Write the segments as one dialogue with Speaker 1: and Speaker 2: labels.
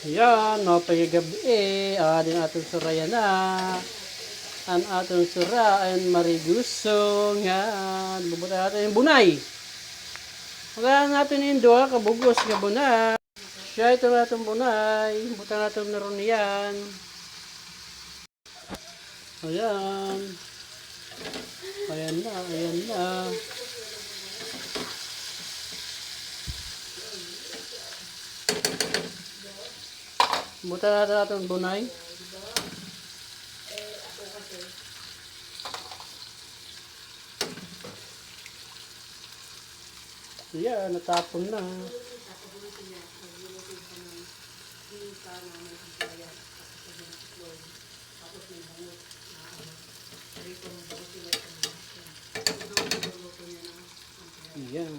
Speaker 1: Yan, mapagabi. Din atong suraya na. Ang atong sura ay marigusong. Yan. Bubutan natin yung bunay. Bubutan natin yung doha kabugos nga bunay. Siya ito natong bunay. Bubutan natin naroon yan. Ayan. Ayan na, ayan na. Bubutan natin atong bunay. Ayan, natapon na. Ayan.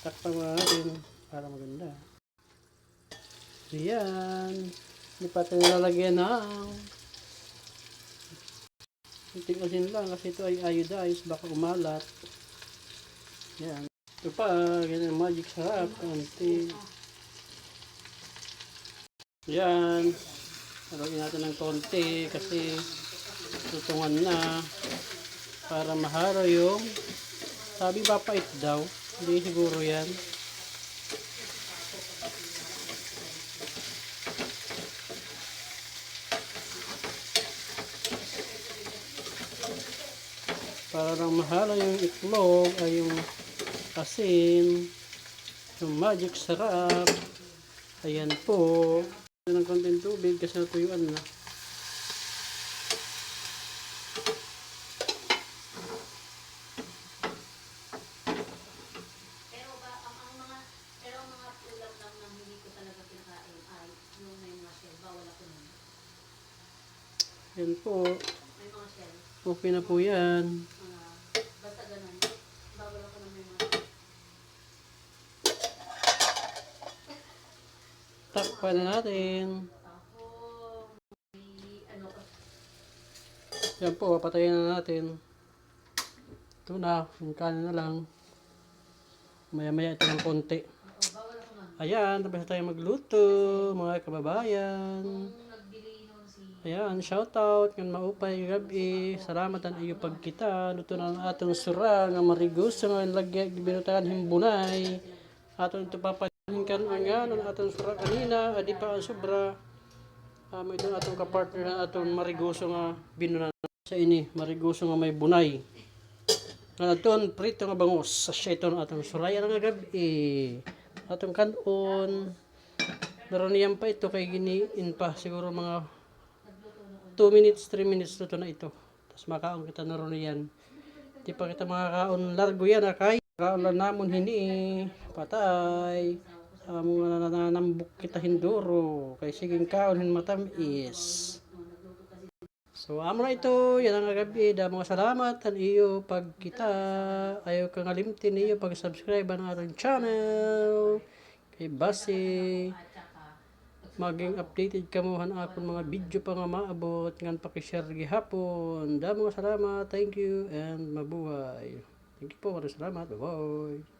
Speaker 1: Takpan mo natin para maganda. Ayan. Hindi pa ito nilalagyan ng tigasin lang kasi ito ay iodized. Baka umalat. Ayan. Ito pa. Ganyan magic sarap. Konti. Ayan. Haluin natin ng konti kasi tutungan na para maharo yung sabi papait daw. Hindi siguro yan. Para lang mahalo yung itlog ay yung asin, yung magic sarap. Ayan po. Ng konting tubig kasi natuyuan na. Yan po. Okay na po yan.
Speaker 2: Basta ganun. Bawal ako ng mga.
Speaker 1: Takpan na natin. Yan po, patayin na natin. Ito na, yung kanin na lang. Maya-maya ito ng konti. Ayan, tapos na tayo magluto, mga kababayan. Ayan, shoutout ng maupay gabi. Salamat ang iyo pagkita. Luto na ang atong sura nga mariguso nga lagyan binutan himbunay. Atong ito papanin kan ang atong sura kanina, adi pa ang sobra. Ito atong kapartner na atong mariguso nga binunan sa ini, mariguso nga may bunay. Atong prito nga bangus sa syaiton atong suraya nga gabi. Atong kanon. Naroon niyan pa ito kay giniin pa siguro mga 2 minutes, 3 minutes luto na ito. Tapos makaon kita na ron yan. Di pa kita makakaon largo yan kay kaon lang namon hini patay. Mga nananambok kita hinduro. Kay siging kaon hin matamis. So amo na ito. Yan ang gabi. Mga salamat ang iyo pagkita. Ayaw kang alimtin iyo pag-subscribe ang ating channel. Kay Basi. Maging updated ka mo han akong mga video pa nga maabot ngan paki-share gihapon. Mga salamat, thank you and mabuhay. Thank you po, salamat. Bye bye.